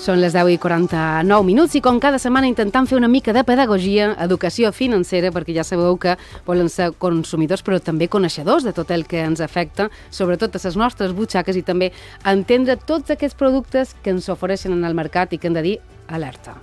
Són les 10:49 minuts i com cada setmana intentant fer una mica de pedagogia, educació financera, perquè ja sabeu que volen ser consumidors però també coneixedors de tot el que ens afecta, sobretot a les nostres butxaques, i també entendre tots aquests productes que ens ofereixen en el mercat i que hem de dir alerta.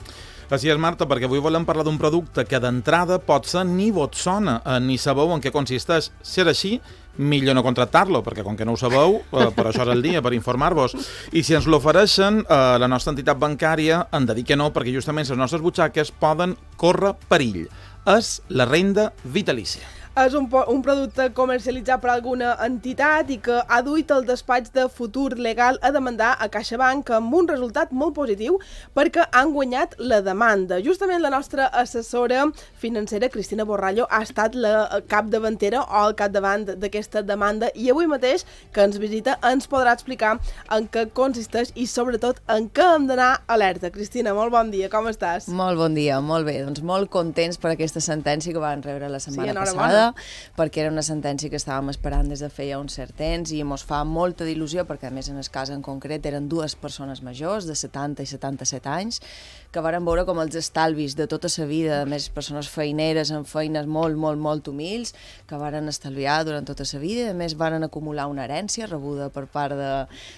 Així és, Marta, perquè avui volem parlar d'un producte que d'entrada pot ser ni vos sona, ni sabeu en què consisteix. Si és així, millor no contractar-lo, perquè com que no ho sabeu, per això és el dia, per informar-vos. I si ens l'ofereixen, la nostra entitat bancària hem de dir que no, perquè justament les nostres butxaques poden córrer perill. És la renda vitalícia. És un producte comercialitzat per alguna entitat i que ha duit el despatx de Futur Legal a demandar a CaixaBank amb un resultat molt positiu perquè han guanyat la demanda. Justament la nostra assessora financera, Cristina Borrallo, ha estat la capdavantera o al capdavant d'aquesta demanda i avui mateix, que ens visita, ens podrà explicar en què consisteix i sobretot en què hem d'anar alerta. Cristina, molt bon dia, com estàs? Molt bon dia, molt bé. Doncs molt contents per aquesta sentència que van rebre la setmana passada, perquè era una sentència que estàvem esperant des de feia un cert temps i ens fa molta il·lusió perquè, a més, en el cas en concret eren dues persones majors de 70 i 77 anys que varen veure com els estalvis de tota la vida, a més, persones feineres amb feines molt humils, que varen estalviar durant tota la vida, a més, varen acumular una herència rebuda per part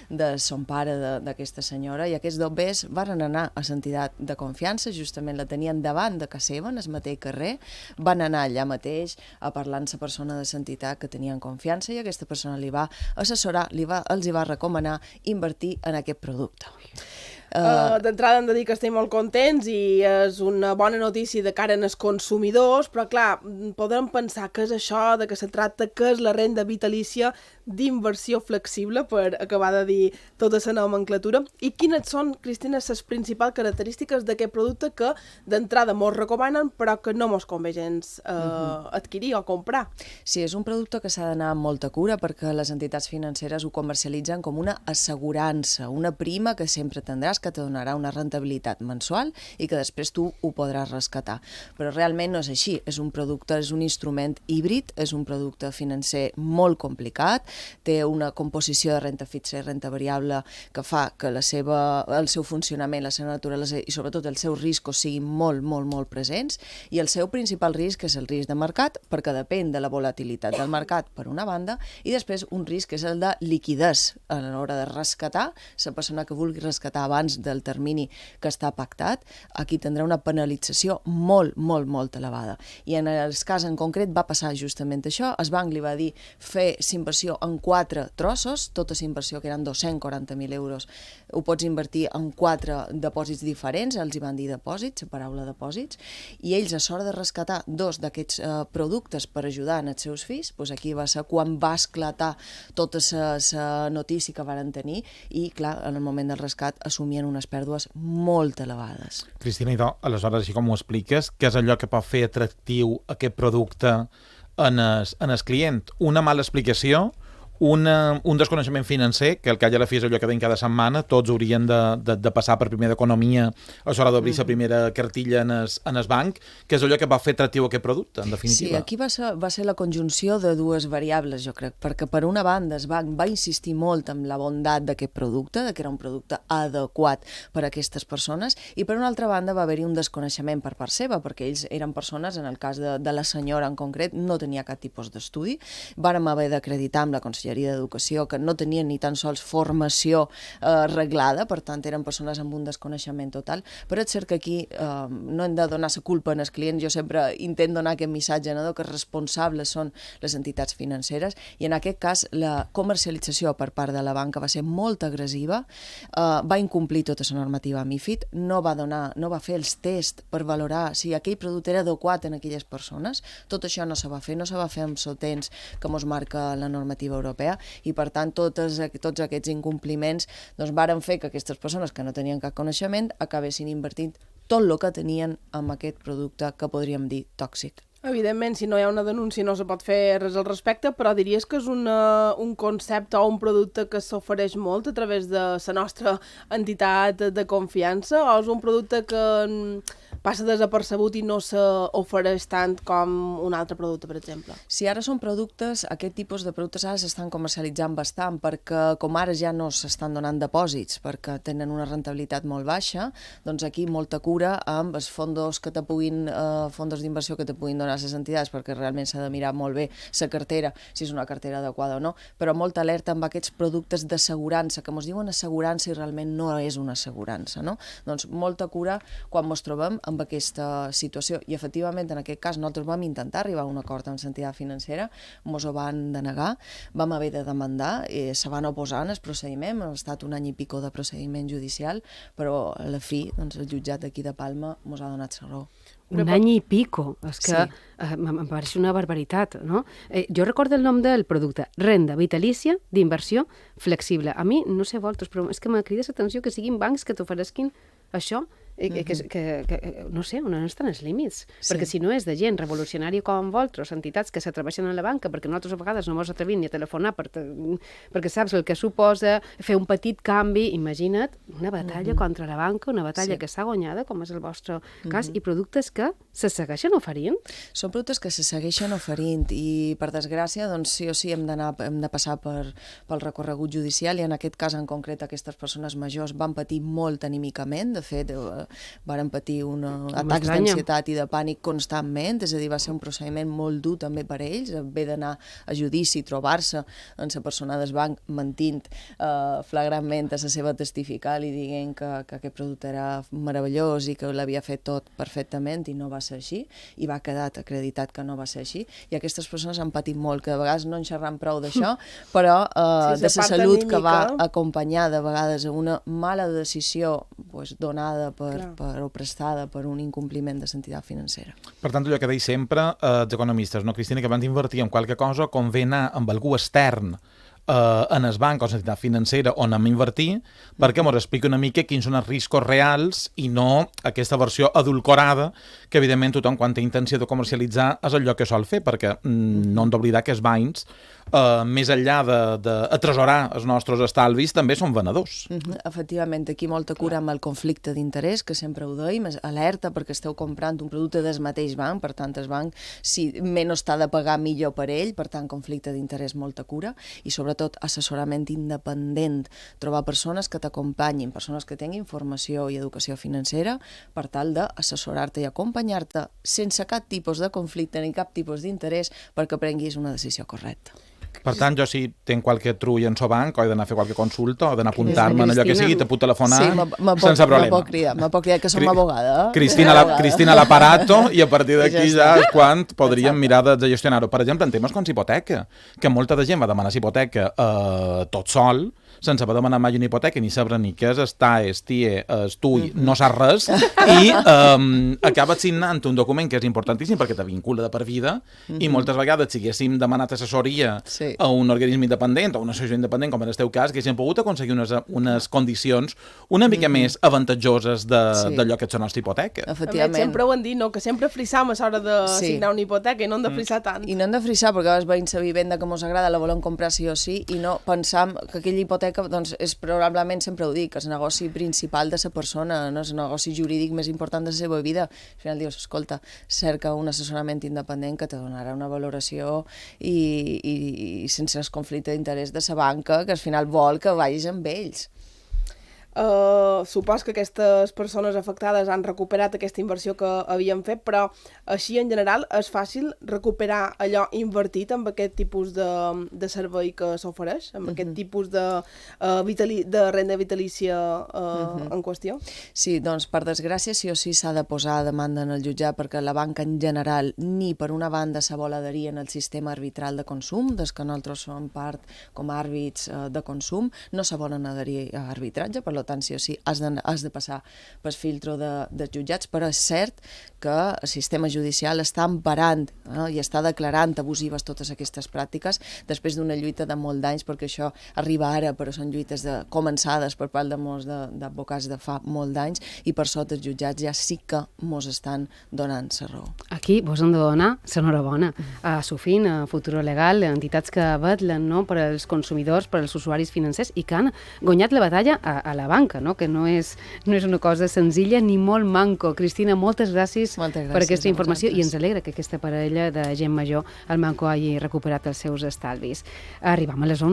de son pare d'aquesta senyora, i aquests dos bés varen anar a l'entitat de confiança, justament la tenien davant de casa seva, en el mateix carrer, van anar allà mateix a parlar amb la persona de l'entitat que tenien confiança i aquesta persona li va assessorar, els hi va recomanar invertir en aquest producte. D'entrada hem de dir que estem molt contents i és una bona notícia de cara als consumidors, però clar, podem pensar què és això, de què se tracta, què és la renda vitalícia d'inversió flexible, per acabar de dir tota la nomenclatura, i quines són, Cristina, les principals característiques d'aquest producte que d'entrada mos recomanen però que no mos convé gens adquirir o comprar. Sí, és un producte que s'ha d'anar amb molta cura perquè les entitats financeres ho comercialitzen com una assegurança, una prima que sempre tindràs, que te donarà una rentabilitat mensual i que després tu ho podràs rescatar. Però realment no és així. És un producte, és un instrument híbrid, és un producte financer molt complicat, té una composició de renta fixa i renta variable que fa que el seu funcionament, la seva naturalesa i sobretot els seus riscos siguin molt presents, i el seu principal risc és el risc de mercat, perquè depèn de la volatilitat del mercat per una banda, i després un risc que és el de liquidez a l'hora de rescatar. La persona que vulgui rescatar abans del termini que està pactat, aquí tindrà una penalització molt elevada. I en el cas en concret va passar justament això. El banc li va dir fer inversió en 4 trossos, tota la inversió que eren 240.000 euros, ho pots invertir en 4 depòsits diferents, els hi van dir depòsits, la paraula depòsits, i ells a l'hora de rescatar 2 d'aquests productes per ajudar en els seus fills, doncs aquí va ser quan va esclatar tota la notícia que varen tenir i, clar, en el moment del rescat assumien unes pèrdues molt elevades. Cristina, aleshores, així com ho expliques, què és allò que pot fer atractiu aquest producte en el client? Una mala explicació? Un desconeixement financer, que al cap i a la fi és allò que veiem cada setmana, tots haurien de passar per primer d'economia a l'hora d'obrir la primera cartilla en el banc, que és allò que va fer atractiu aquest producte, en definitiva. Sí, aquí va ser la conjunció de dues variables, jo crec, perquè per una banda el banc va insistir molt en la bondat d'aquest producte, que era un producte adequat per a aquestes persones, i per una altra banda va haver-hi un desconeixement per part seva, perquè ells eren persones, en el cas de la senyora en concret, no tenia cap tipus d'estudi, vàrem haver d'acreditar amb la Conselleria d'Educació que no tenien ni tan sols formació reglada, per tant eren persones amb un desconeixement total, però és cert que aquí no hem de donar la culpa als clients. Jo sempre intento donar aquest missatge, no?, que els responsables són les entitats financeres, i en aquest cas la comercialització per part de la banca va ser molt agressiva, va incomplir tota la normativa MiFID, no va fer els tests per valorar si aquell producte era adequat en aquelles persones. Tot això no se va fer amb el temps que ens marca la normativa europea, i per tant tots aquests incompliments varen fer que aquestes persones que no tenien cap coneixement acabessin invertint tot el que tenien amb aquest producte que podríem dir tòxic. Evidentment, si no hi ha una denúncia no se pot fer res al respecte, però diries que és un concepte o un producte que s'ofereix molt a través de la nostra entitat de confiança, o és un producte que passa desapercebut i no s'ofereix tant com un altre producte, per exemple. Si ara són productes, aquest tipus de productes ara s'estan comercialitzant bastant, perquè com ara ja no s'estan donant depòsits, perquè tenen una rentabilitat molt baixa, doncs aquí molta cura amb els fondos que te puguin, fondos d'inversió que te puguin donar les entitats, perquè realment s'ha de mirar molt bé la cartera, si és una cartera adequada o no, però molta alerta amb aquests productes d'assegurança, que ens diuen assegurança i realment no és una assegurança, no? Doncs molta cura quan ens trobem amb aquesta situació. I efectivament, en aquest cas, nosaltres vam intentar arribar a un acord amb l'entitat financera, ens ho van denegar, vam haver de demandar, se van oposar en el procediment, ha estat un any i pico de procediment judicial, però a la fi, doncs, el jutjat d'aquí de Palma ens ha donat la raó. Un any i pico, és que em pareix una barbaritat, no? Jo recordo el nom del producte, renda vitalícia d'inversió flexible. A mi, no sé vosaltres, però és que m'ha cridat l'atenció que siguin bancs que t'oferesquin això, que no sé, on estan els límits? Perquè si no és de gent revolucionària com vosaltres, entitats que s'atreveixen a la banca, perquè nosaltres a vegades no ens atrevim ni a telefonar perquè saps el que suposa fer un petit canvi, imagina't una batalla contra la banca, una batalla que s'ha guanyada, com és el vostre cas, i productes que se segueixen oferint? Són productes que se segueixen oferint i, per desgràcia, doncs sí o sí hem de passar pel recorregut judicial i en aquest cas en concret aquestes persones majors van patir molt anímicament, de fet varen patir atacs d'ansietat i de pànic constantment, és a dir, va ser un procediment molt dur també per ells, haver d'anar a judici i trobar-se en la persona del banc mentint flagrantment a la seva testifical i dient que aquest producte era meravellós i que l'havia fet tot perfectament i no va ser així, i va quedar acreditat que no va ser així, i aquestes persones han patit molt, que de vegades no en xerram prou d'això, però de la salut que va acompanyada de vegades a una mala decisió donada o prestada per un incompliment de l'entitat financera. Per tant, allò que deia sempre els economistes, no, Cristina, que abans d'invertir en qualque cosa convé anar amb algú extern en el banc o l'entitat financera on anem a invertir, perquè ens expliqui una mica quins són els riscos reals i no aquesta versió adulcorada que, evidentment, tothom, quan té intenció de comercialitzar, és allò que sol fer, perquè no hem d'oblidar que els bancs, més enllà d'atresorar els nostres estalvis, també són venedors. Efectivament, aquí molta cura amb el conflicte d'interès, que sempre ho deim, alerta perquè esteu comprant un producte del mateix banc, per tant, el banc, si menys t'ha de pagar, millor per ell, per tant, conflicte d'interès, molta cura, i sobretot assessorament independent, trobar persones que t'acompanyin, persones que tinguin formació i educació financera, per tal d'assessorar-te i acompanyar-te sense cap tipus de conflicte ni cap tipus d'interès perquè prenguis una decisió correcta. Per tant, jo si tinc qualque trull en el banc, o he d'anar a fer qualque consulta, o he d'anar a apuntar-me en allò que sigui, te puc telefonar sense problema. Me pot cridar, que som abogada. Cristina l'aparato, i a partir d'aquí ja és quan podríem mirar de gestionar-ho. Per exemple, en temes com hipoteca, que molta de gent va demanar hipoteca tot sol, sense haver demanat mai una hipoteca, ni saber ni què és TIE, no sap res, i acaba signant un document que és importantíssim perquè te vincula de per vida, i moltes vegades, si haguéssim demanat assessoria a un organisme independent o una associació independent, com en el teu cas, que haguéssim pogut aconseguir unes condicions una mica més avantatjoses d'allò que és la nostra hipoteca. Efectivament. Sempre ho han dit, no? Que sempre frissam a l'hora de signar una hipoteca i no hem de frissar tant. I no hem de frissar perquè a veïns la vivenda que ens agrada la volem comprar sí o sí i no pensam que aquella hipoteca doncs és probablement, sempre ho dic, el negoci principal de la persona, no és el negoci jurídic més important de la seva vida. Al final dius, escolta, cerca un assessorament independent que te donarà una valoració i sense el conflicte d'interès de la banca, que al final vol que vagis amb ells. Supos que aquestes persones afectades han recuperat aquesta inversió que havien fet, però així en general és fàcil recuperar allò invertit amb aquest tipus de servei que s'ofereix, amb aquest tipus de renda vitalícia en qüestió? Sí, doncs per desgràcia sí o sí s'ha de posar a demanda en el jutjat perquè la banca en general ni per una banda se vol adherir en el sistema arbitral de consum, des que nosaltres som part com a àrbits de consum, no se volen adherir a arbitratge, per tant sí o sí has de passar pel filtro de jutjats, però és cert que el sistema judicial està emparant i està declarant abusives totes aquestes pràctiques després d'una lluita de molt d'anys, perquè això arriba ara, però són lluites començades per part de molts d'advocats de fa molt d'anys, i per sota els jutjats ja sí que mos estan donant la raó. Aquí vos hem de donar l'enhorabona a Sofin, a Futuro Legal, entitats que vetllen per als consumidors, per als usuaris financers i que han guanyat la batalla a la banca, no? Que no no és una cosa senzilla ni molt manco. Cristina, moltes gràcies per aquesta informació i ens alegra que aquesta parella de gent major, el manco, hagi recuperat els seus estalvis. Arribam a les 11.